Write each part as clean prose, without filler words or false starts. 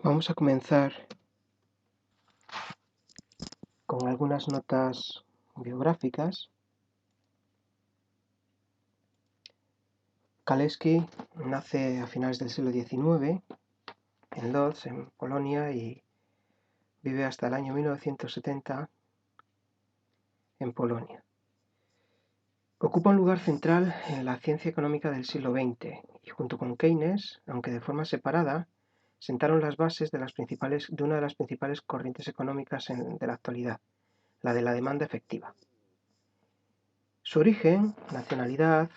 Vamos a comenzar con algunas notas biográficas. Kaleski nace a finales del siglo XIX en Lodz, en Polonia, y vive hasta el año 1970 en Polonia. Ocupa un lugar central en la ciencia económica del siglo XX y junto con Keynes, aunque de forma separada, sentaron las bases de una de las principales corrientes económicas de la actualidad, la de la demanda efectiva. Su origen, nacionalidad,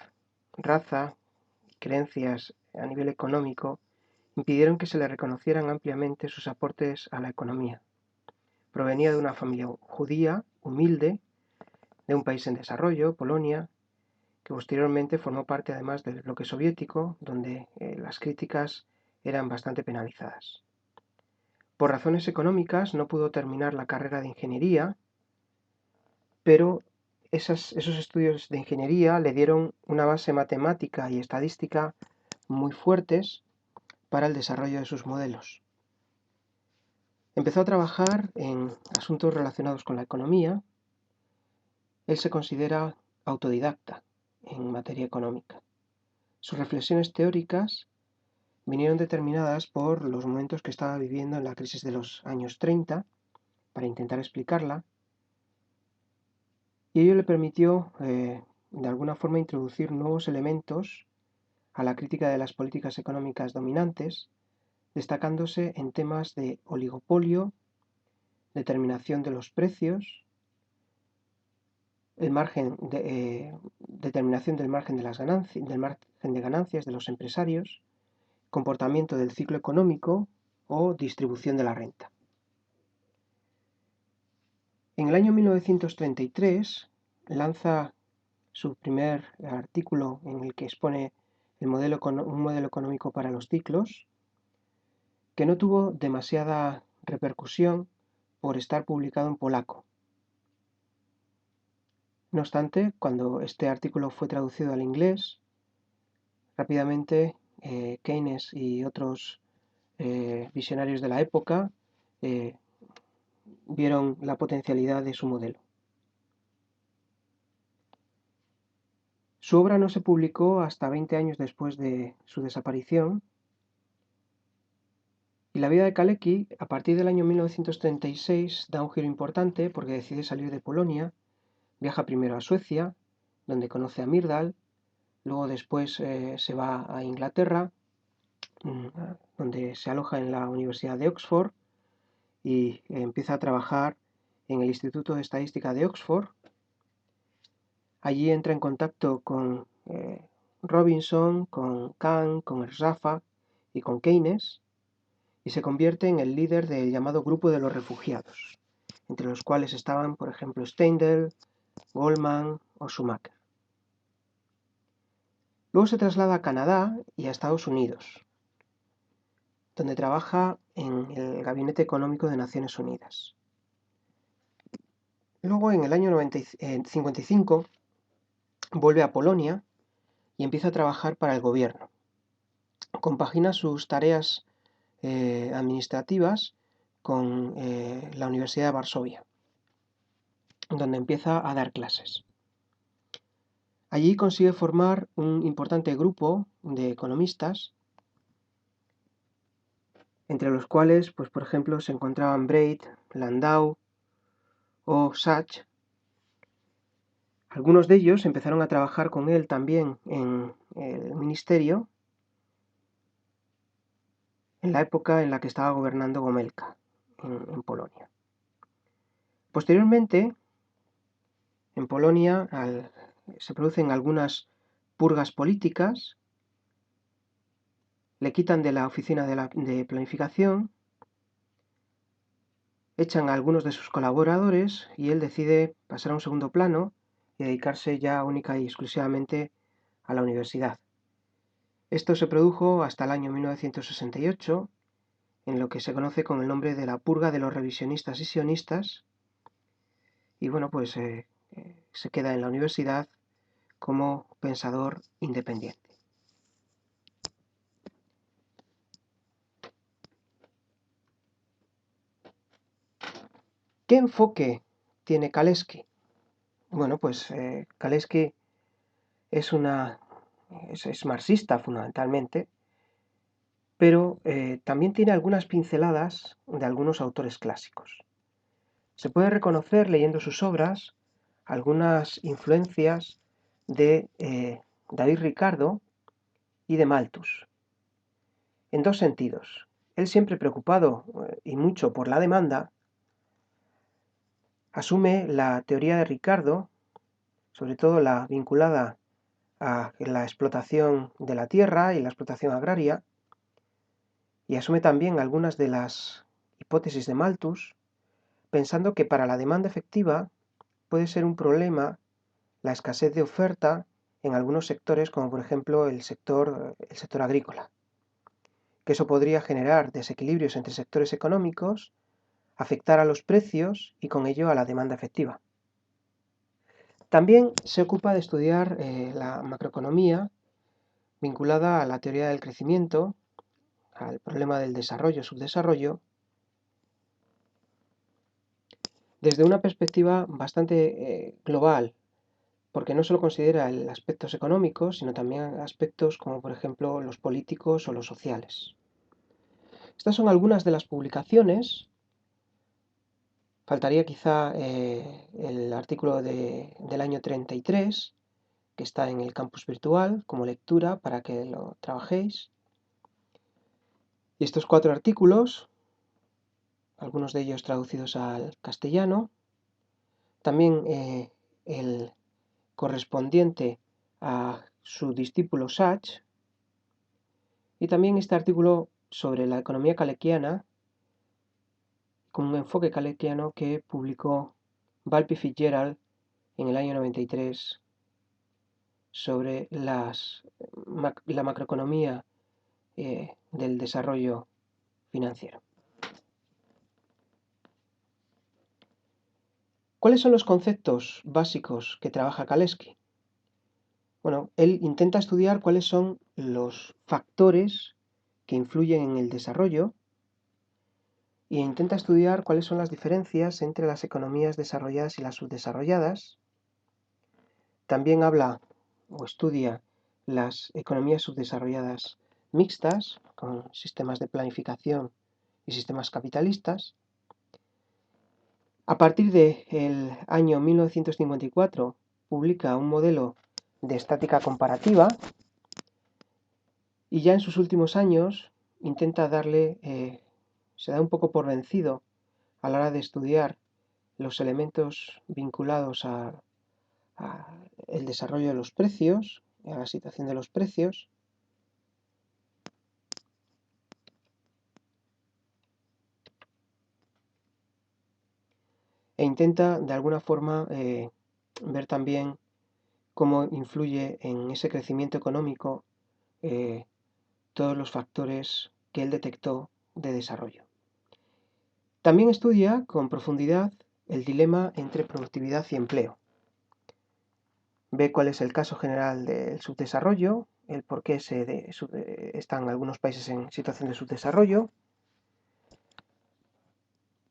raza y creencias a nivel económico impidieron que se le reconocieran ampliamente sus aportes a la economía. Provenía de una familia judía, humilde, de un país en desarrollo, Polonia, que posteriormente formó parte además del bloque soviético, donde las críticas eran bastante penalizadas. Por razones económicas no pudo terminar la carrera de ingeniería, pero esos estudios de ingeniería le dieron una base matemática y estadística muy fuertes para el desarrollo de sus modelos. Empezó a trabajar en asuntos relacionados con la economía. Él se considera autodidacta en materia económica. Sus reflexiones teóricas vinieron determinadas por los momentos que estaba viviendo en la crisis de los años 30 para intentar explicarla, y ello le permitió de alguna forma introducir nuevos elementos a la crítica de las políticas económicas dominantes, destacándose en temas de oligopolio, determinación de los precios, determinación del margen de ganancias de los empresarios, comportamiento del ciclo económico o distribución de la renta. En el año 1933 lanza su primer artículo en el que expone un modelo económico para los ciclos, que no tuvo demasiada repercusión por estar publicado en polaco. No obstante, cuando este artículo fue traducido al inglés, rápidamente Keynes y otros visionarios de la época vieron la potencialidad de su modelo. Su obra no se publicó hasta 20 años después de su desaparición, y la vida de Kalecki, a partir del año 1936, da un giro importante porque decide salir de Polonia, viaja primero a Suecia, donde conoce a Myrdal, luego después se va a Inglaterra, donde se aloja en la Universidad de Oxford y empieza a trabajar en el Instituto de Estadística de Oxford. Allí entra en contacto con Robinson, con Kahn, con Ersaffa y con Keynes, y se convierte en el líder del llamado Grupo de los Refugiados, entre los cuales estaban, por ejemplo, Steindl, Goldman o Schumacher. Luego se traslada a Canadá y a Estados Unidos, donde trabaja en el Gabinete Económico de Naciones Unidas. Luego, en el año 55, vuelve a Polonia y empieza a trabajar para el gobierno. Compagina sus tareas administrativas con la Universidad de Varsovia, donde empieza a dar clases. Allí consigue formar un importante grupo de economistas, entre los cuales, pues, por ejemplo, se encontraban Braid, Landau o Sachs. Algunos de ellos empezaron a trabajar con él también en el ministerio, en la época en la que estaba gobernando Gomelka en Polonia. Posteriormente, en Polonia se producen algunas purgas políticas, le quitan de la oficina de planificación, echan a algunos de sus colaboradores y él decide pasar a un segundo plano y dedicarse ya única y exclusivamente a la universidad. Esto se produjo hasta el año 1968, en lo que se conoce con el nombre de la purga de los revisionistas y sionistas, y bueno, pues se queda en la universidad como pensador independiente. ¿Qué enfoque tiene Kalecki? Bueno, pues Kalecki es marxista fundamentalmente, pero también tiene algunas pinceladas de algunos autores clásicos. Se puede reconocer leyendo sus obras algunas influencias de David Ricardo y de Malthus, en dos sentidos. Él, siempre preocupado y mucho por la demanda, asume la teoría de Ricardo, sobre todo la vinculada a la explotación de la tierra y la explotación agraria, y asume también algunas de las hipótesis de Malthus, pensando que para la demanda efectiva puede ser un problema la escasez de oferta en algunos sectores, como por ejemplo el sector agrícola, que eso podría generar desequilibrios entre sectores económicos, afectar a los precios y con ello a la demanda efectiva. También se ocupa de estudiar la macroeconomía vinculada a la teoría del crecimiento, al problema del desarrollo-subdesarrollo, desde una perspectiva bastante global, porque no solo considera aspectos económicos, sino también aspectos como por ejemplo los políticos o los sociales. Estas son algunas de las publicaciones. Faltaría quizá el artículo del año 33, que está en el campus virtual como lectura para que lo trabajéis. Y estos 4 artículos, algunos de ellos traducidos al castellano, también el correspondiente a su discípulo Sachs, y también este artículo sobre la economía kaleckiana, con un enfoque kaleckiano que publicó Valpy Fitzgerald en el año 93 sobre la macroeconomía del desarrollo financiero. ¿Cuáles son los conceptos básicos que trabaja Kalecki? Bueno, él intenta estudiar cuáles son los factores que influyen en el desarrollo e intenta estudiar cuáles son las diferencias entre las economías desarrolladas y las subdesarrolladas. También habla o estudia las economías subdesarrolladas mixtas, con sistemas de planificación y sistemas capitalistas. A partir del año 1954 publica un modelo de estática comparativa y ya en sus últimos años intenta se da un poco por vencido a la hora de estudiar los elementos vinculados al desarrollo de los precios, a la situación de los precios, e intenta de alguna forma ver también cómo influye en ese crecimiento económico todos los factores que él detectó de desarrollo. También estudia con profundidad el dilema entre productividad y empleo. Ve cuál es el caso general del subdesarrollo, el por qué están algunos países en situación de subdesarrollo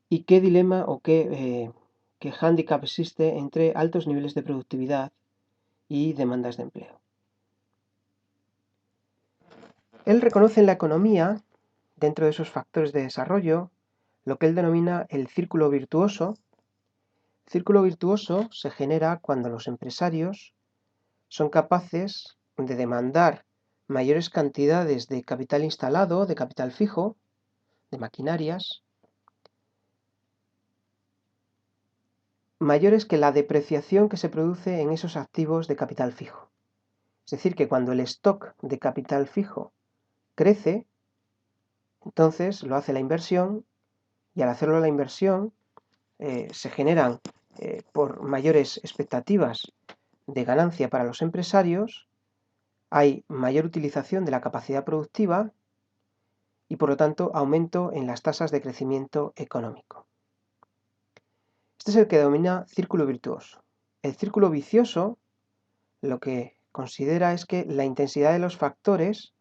y qué dilema o qué hándicap existe entre altos niveles de productividad y demandas de empleo. Él reconoce en la economía, dentro de esos factores de desarrollo, lo que él denomina el círculo virtuoso. El círculo virtuoso se genera cuando los empresarios son capaces de demandar mayores cantidades de capital instalado, de capital fijo, de maquinarias, mayores que la depreciación que se produce en esos activos de capital fijo. Es decir, que cuando el stock de capital fijo crece, entonces lo hace la inversión, y al hacerlo la inversión se generan por mayores expectativas de ganancia para los empresarios, hay mayor utilización de la capacidad productiva y por lo tanto aumento en las tasas de crecimiento económico. Este es el que denomina círculo virtuoso. El círculo vicioso lo que considera es que la intensidad de los factores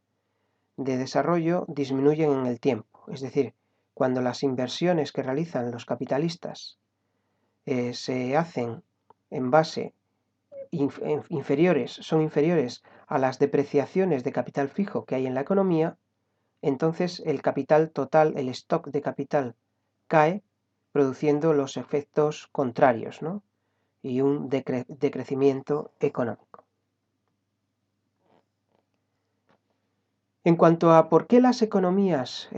de desarrollo disminuyen en el tiempo, es decir, cuando las inversiones que realizan los capitalistas se hacen en base son inferiores a las depreciaciones de capital fijo que hay en la economía, entonces el capital total, el stock de capital cae, produciendo los efectos contrarios, ¿no? Y un decrecimiento económico. En cuanto a por qué las economías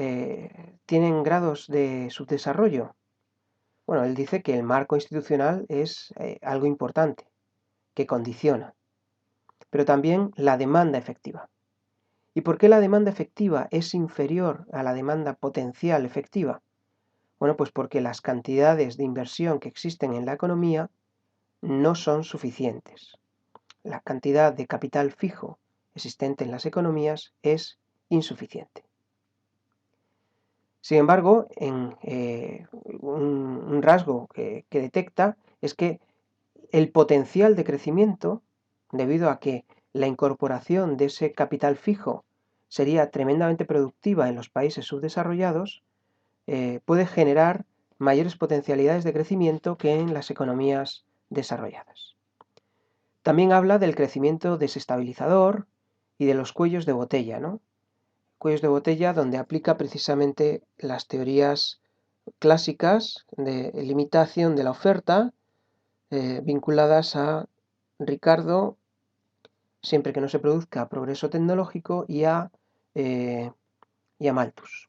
tienen grados de subdesarrollo, bueno, él dice que el marco institucional es algo importante, que condiciona, pero también la demanda efectiva. ¿Y por qué la demanda efectiva es inferior a la demanda potencial efectiva? Bueno, pues porque las cantidades de inversión que existen en la economía no son suficientes. La cantidad de capital fijo existente en las economías es insuficiente. Sin embargo, un rasgo que detecta es que el potencial de crecimiento, debido a que la incorporación de ese capital fijo sería tremendamente productiva en los países subdesarrollados, puede generar mayores potencialidades de crecimiento que en las economías desarrolladas. También habla del crecimiento desestabilizador y de los cuellos de botella, ¿no? Cuellos de botella donde aplica precisamente las teorías clásicas de limitación de la oferta vinculadas a Ricardo, siempre que no se produzca progreso tecnológico, y a Malthus.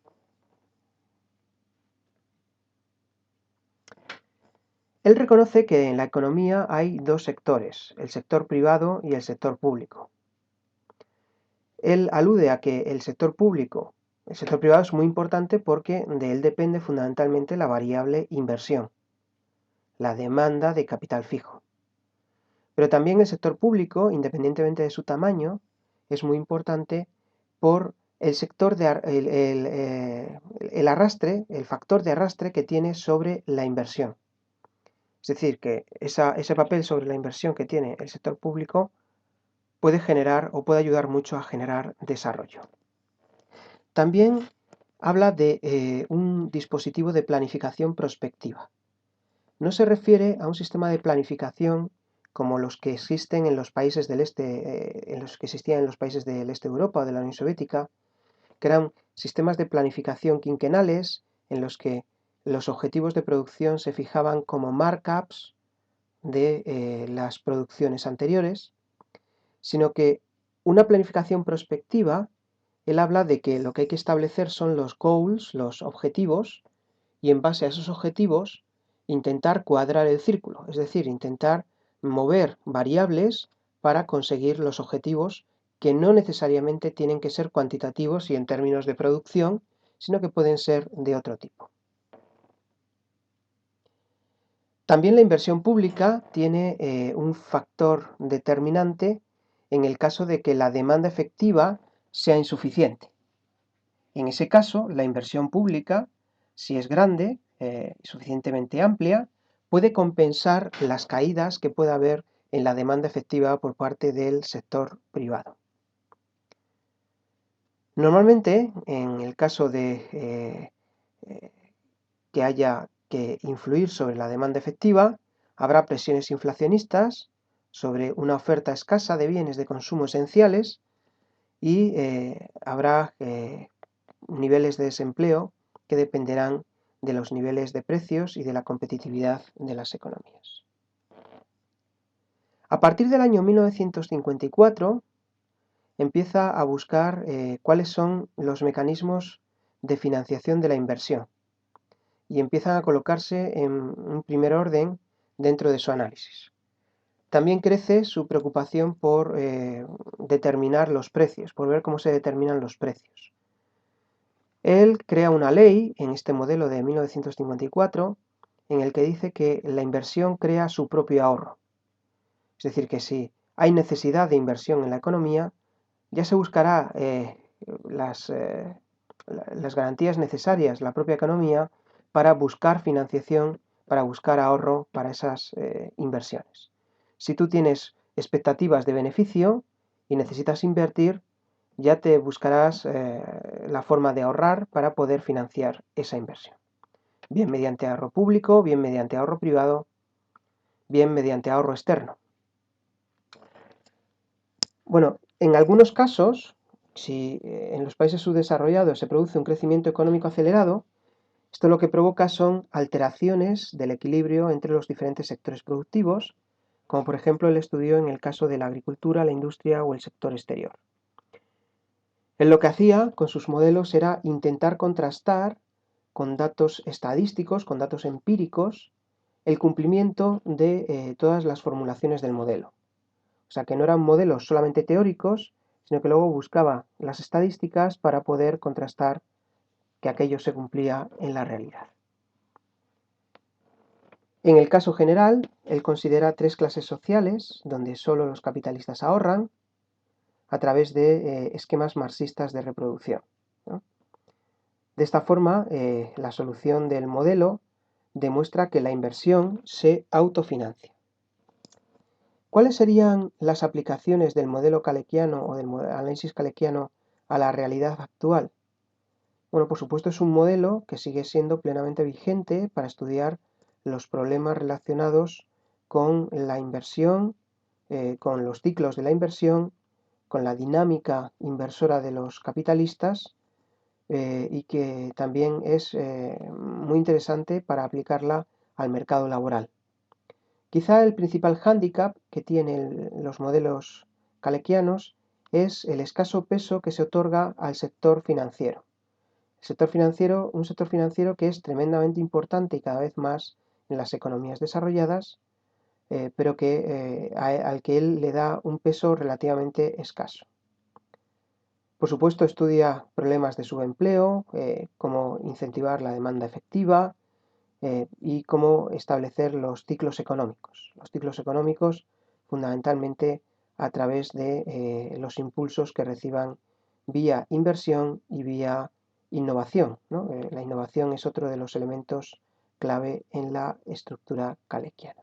Él reconoce que en la economía hay dos sectores, el sector privado y el sector público. Él alude a que el sector privado es muy importante porque de él depende fundamentalmente la variable inversión, la demanda de capital fijo. Pero también el sector público, independientemente de su tamaño, es muy importante por el sector el arrastre, el factor de arrastre que tiene sobre la inversión. Es decir, que ese papel sobre la inversión que tiene el sector público puede generar o puede ayudar mucho a generar desarrollo. También habla de un dispositivo de planificación prospectiva. No se refiere a un sistema de planificación como los que existen en los países del este, en los que existían en los países del este de Europa o de la Unión Soviética, que eran sistemas de planificación quinquenales en los que los objetivos de producción se fijaban como markups de las producciones anteriores, sino que una planificación prospectiva, él habla de que lo que hay que establecer son los goals, los objetivos, y en base a esos objetivos intentar cuadrar el círculo, es decir, intentar mover variables para conseguir los objetivos que no necesariamente tienen que ser cuantitativos y en términos de producción, sino que pueden ser de otro tipo. También la inversión pública tiene un factor determinante en el caso de que la demanda efectiva sea insuficiente. En ese caso, la inversión pública, si es grande, suficientemente amplia, puede compensar las caídas que pueda haber en la demanda efectiva por parte del sector privado. Normalmente, en el caso de que haya que influir sobre la demanda efectiva, habrá presiones inflacionistas sobre una oferta escasa de bienes de consumo esenciales y habrá niveles de desempleo que dependerán de los niveles de precios y de la competitividad de las economías. A partir del año 1954 empieza a buscar cuáles son los mecanismos de financiación de la inversión y empiezan a colocarse en un primer orden dentro de su análisis. También crece su preocupación por determinar los precios, por ver cómo se determinan los precios. Él crea una ley en este modelo de 1954 en el que dice que la inversión crea su propio ahorro. Es decir, que si hay necesidad de inversión en la economía, ya se buscará las garantías necesarias, la propia economía, para buscar financiación, para buscar ahorro para esas inversiones. Si tú tienes expectativas de beneficio y necesitas invertir, ya te buscarás la forma de ahorrar para poder financiar esa inversión. Bien mediante ahorro público, bien mediante ahorro privado, bien mediante ahorro externo. Bueno, en algunos casos, si en los países subdesarrollados se produce un crecimiento económico acelerado, esto lo que provoca son alteraciones del equilibrio entre los diferentes sectores productivos, como por ejemplo el estudio en el caso de la agricultura, la industria o el sector exterior. Él lo que hacía con sus modelos era intentar contrastar con datos estadísticos, con datos empíricos, el cumplimiento de todas las formulaciones del modelo. O sea, que no eran modelos solamente teóricos, sino que luego buscaba las estadísticas para poder contrastar que aquello se cumplía en la realidad. En el caso general, él considera tres clases sociales, donde solo los capitalistas ahorran, a través de esquemas marxistas de reproducción, ¿no? De esta forma, la solución del modelo demuestra que la inversión se autofinancia. ¿Cuáles serían las aplicaciones del modelo Kalekiano o del análisis Kalekiano a la realidad actual? Bueno, por supuesto es un modelo que sigue siendo plenamente vigente para estudiar los problemas relacionados con la inversión, con los ciclos de la inversión, con la dinámica inversora de los capitalistas y que también es muy interesante para aplicarla al mercado laboral. Quizá el principal hándicap que tienen los modelos kalekianos es el escaso peso que se otorga al sector financiero. Un sector financiero que es tremendamente importante y cada vez más en las economías desarrolladas, pero al que él le da un peso relativamente escaso. Por supuesto, estudia problemas de subempleo, cómo incentivar la demanda efectiva y cómo establecer los ciclos económicos. Los ciclos económicos fundamentalmente a través de los impulsos que reciban vía inversión y vía innovación, ¿no? La innovación es otro de los elementos clave en la estructura kalekiana.